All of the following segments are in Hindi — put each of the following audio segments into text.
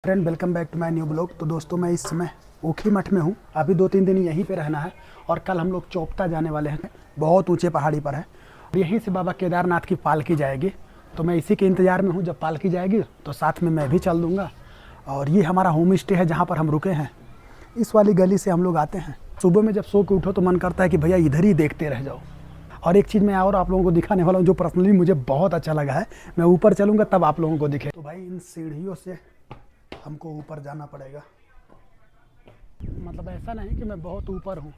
Friend welcome back to my new blog. तो दोस्तों मैं इस समय ऊखी मठ में हूँ। अभी 2-3 दिन यहीं पे रहना है और कल हम लोग चोपता जाने वाले हैं। बहुत ऊंचे पहाड़ी पर है और यहीं से बाबा केदारनाथ की पालकी जाएगी। तो मैं इसी के इंतज़ार में हूँ, जब पालकी जाएगी तो साथ में मैं भी चल दूँगा। और ये हमारा होम स्टे है जहाँ पर हम रुके हैं। इस वाली गली से हम लोग आते हैं। सुबह में जब सो के उठो तो मन करता है कि भैया इधर ही देखते रह जाओ। और एक चीज़ मैं और आप लोगों को दिखाने वाला हूँ जो पर्सनली मुझे बहुत अच्छा लगा है। मैं ऊपर चलूँगा तब आप लोगों को दिखे। तो भाई इन सीढ़ियों से हमको ऊपर जाना पड़ेगा। मतलब ऐसा नहीं कि मैं बहुत ऊपर हूँ।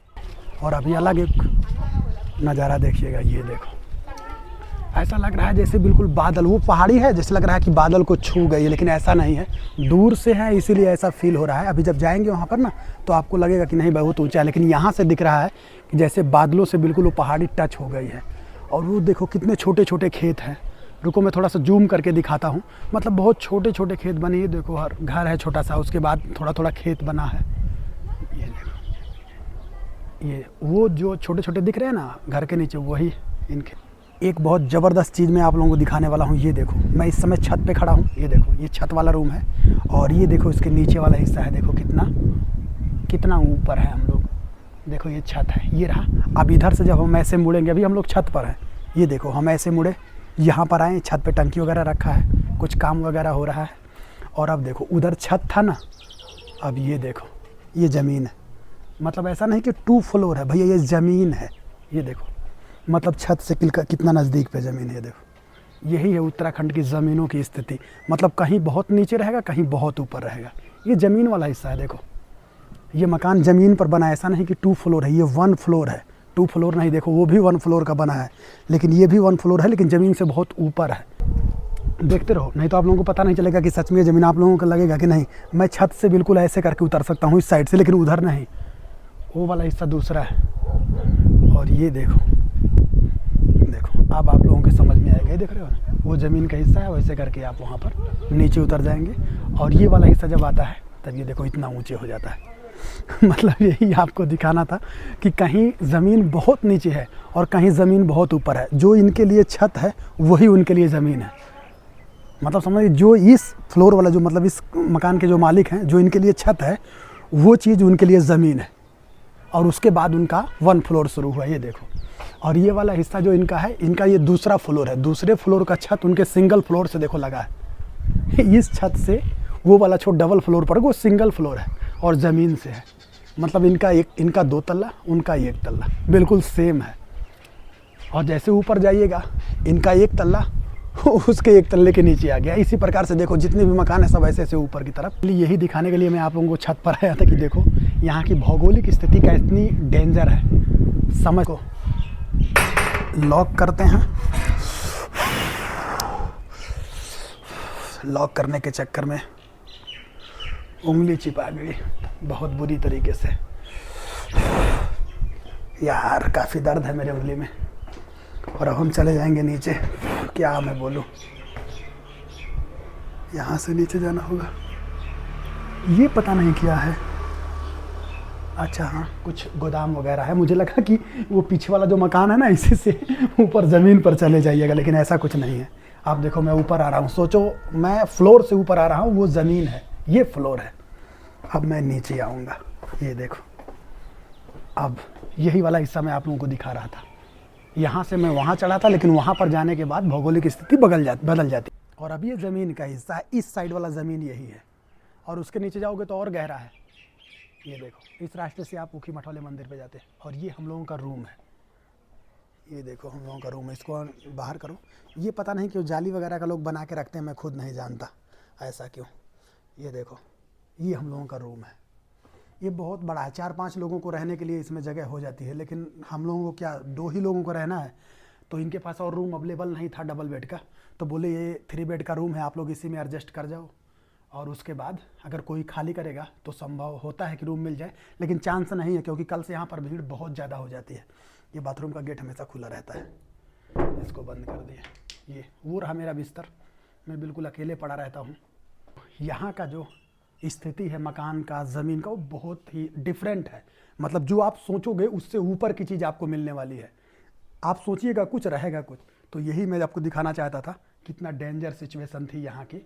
और अभी अलग एक नज़ारा देखिएगा, ये देखो। ऐसा लग रहा है जैसे बिल्कुल बादल, वो पहाड़ी है जैसे लग रहा है कि बादल को छू गई है, लेकिन ऐसा नहीं है, दूर से है इसीलिए ऐसा फील हो रहा है। अभी जब जाएंगे वहाँ पर ना तो आपको लगेगा कि नहीं बहुत ऊंचा है, लेकिन यहाँ से दिख रहा है कि जैसे बादलों से बिल्कुल वो पहाड़ी टच हो गई है। और वो देखो कितने छोटे छोटे खेत हैं। रुको मैं थोड़ा सा जूम करके दिखाता हूँ। मतलब बहुत छोटे छोटे खेत बने, ये देखो हर घर है छोटा सा, उसके बाद थोड़ा थोड़ा खेत बना है। ये देखो, ये वो जो छोटे छोटे दिख रहे हैं ना घर के नीचे, वही इनके। एक बहुत ज़बरदस्त चीज़ मैं आप लोगों को दिखाने वाला हूँ। ये देखो मैं इस समय छत पे खड़ा हूँ। ये देखो ये छत वाला रूम है और ये देखो इसके नीचे वाला हिस्सा है। देखो कितना कितना ऊपर है हम लोग। देखो ये छत है, ये रहा। अब इधर से जब हम ऐसे मुड़ेंगे, अभी हम लोग छत पर हैं, ये देखो हम ऐसे मुड़े यहाँ पर आए, छत पे टंकी वगैरह रखा है, कुछ काम वगैरह हो रहा है। और अब देखो उधर छत था ना, अब ये देखो ये ज़मीन है। मतलब ऐसा नहीं कि 2 फ्लोर है भैया, ये ज़मीन है। ये देखो मतलब छत से कितना नज़दीक पे ज़मीन है। ये देखो यही है उत्तराखंड की ज़मीनों की स्थिति। मतलब कहीं बहुत नीचे रहेगा, कहीं बहुत ऊपर रहेगा। ये ज़मीन वाला हिस्सा है। देखो ये मकान ज़मीन पर बना है, ऐसा नहीं कि 2 फ्लोर है, ये 1 फ्लोर है। 2 फ्लोर नहीं, देखो वो भी 1 फ्लोर का बना है, लेकिन ये भी 1 फ्लोर है, लेकिन ज़मीन से बहुत ऊपर है। देखते रहो, नहीं तो आप लोगों को पता नहीं चलेगा कि सच में ज़मीन। आप लोगों को लगेगा कि नहीं मैं छत से बिल्कुल ऐसे करके उतर सकता हूँ इस साइड से, लेकिन उधर नहीं, वो वाला हिस्सा दूसरा है। और ये देखो देखो अब आप लोगों के समझ में आएगा। ये देख रहे हो ना, वो ज़मीन का हिस्सा है, वैसे करके आप वहाँ पर नीचे उतर जाएंगे। और ये वाला हिस्सा जब आता है तब ये देखो इतना ऊँचे हो जाता है। मतलब यही आपको दिखाना था कि कहीं ज़मीन बहुत नीचे है और कहीं ज़मीन बहुत ऊपर है। जो इनके लिए छत है वही उनके लिए ज़मीन है। मतलब समझिए जो इस फ्लोर वाला, जो मतलब इस मकान के जो मालिक हैं, जो इनके लिए छत है वो चीज़ उनके लिए ज़मीन है। और उसके बाद उनका 1 फ्लोर शुरू हुआ। ये देखो, और ये वाला हिस्सा जो इनका है, इनका ये दूसरा फ्लोर है। दूसरे फ्लोर का छत उनके सिंगल फ्लोर से देखो लगा है। इस छत से वो वाला छत डबल फ्लोर पर, वो सिंगल फ्लोर है और ज़मीन से है। मतलब इनका 2 तल्ला, उनका 1 तल्ला बिल्कुल सेम है। और जैसे ऊपर जाइएगा इनका 1 तल्ला उसके 1 तल्ले के नीचे आ गया। इसी प्रकार से देखो जितने भी मकान है सब ऐसे ऐसे ऊपर की तरफ। यही दिखाने के लिए मैं आप लोगों को छत पर आया था कि देखो यहाँ की भौगोलिक स्थिति कितनी डेंजर है। समझ को लॉक करते हैं। लॉक करने के चक्कर में उंगली चिपा गई बहुत बुरी तरीके से। यार काफ़ी दर्द है मेरे उंगली में। और अब हम चले जाएंगे नीचे। क्या मैं बोलूँ, यहाँ से नीचे जाना होगा। ये पता नहीं क्या है। अच्छा हाँ, कुछ गोदाम वगैरह है। मुझे लगा कि वो पीछे वाला जो मकान है ना, इसी से ऊपर ज़मीन पर चले जाइएगा, लेकिन ऐसा कुछ नहीं है। आप देखो मैं ऊपर आ रहा हूँ, सोचो मैं फ्लोर से ऊपर आ रहा हूँ, वो ज़मीन है, ये फ्लोर है। अब मैं नीचे आऊँगा। ये देखो अब यही वाला हिस्सा मैं आप लोगों को दिखा रहा था। यहाँ से मैं वहाँ चढ़ा था, लेकिन वहाँ पर जाने के बाद भौगोलिक स्थिति बदल जाती। और अब ये ज़मीन का हिस्सा है, इस साइड वाला ज़मीन यही है। और उसके नीचे जाओगे तो और गहरा है। ये देखो इस रास्ते से आप ऊखी मठ वाले मंदिर पे जाते हैं। और ये हम लोगों का रूम है। ये देखो हम लोगों का रूम है। इसको बाहर करो। ये पता नहीं क्यों जाली वगैरह का लोग बना के रखते हैं, मैं खुद नहीं जानता ऐसा क्यों। ये देखो ये हम लोगों का रूम है। ये बहुत बड़ा है, 4-5 लोगों को रहने के लिए इसमें जगह हो जाती है, लेकिन हम लोगों को क्या 2 ही लोगों को रहना है। तो इनके पास और रूम अवेलेबल नहीं था डबल बेड का, तो बोले ये 3 बेड का रूम है, आप लोग इसी में एडजस्ट कर जाओ। और उसके बाद अगर कोई खाली करेगा तो संभव होता है कि रूम मिल जाए, लेकिन चांस नहीं है, क्योंकि कल से यहाँ पर भीड़ बहुत ज़्यादा हो जाती है। ये बाथरूम का गेट हमेशा खुला रहता है, इसको बंद कर दिए। ये वो रहा मेरा बिस्तर, मैं बिल्कुल अकेले पड़ा रहता हूँ। यहाँ का जो स्थिति है मकान का, ज़मीन का, वो बहुत ही डिफरेंट है। मतलब जो आप सोचोगे उससे ऊपर की चीज़ आपको मिलने वाली है। आप सोचिएगा कुछ रहेगा कुछ। तो यही मैं आपको दिखाना चाहता था, कितना डेंजर सिचुएशन थी यहाँ की।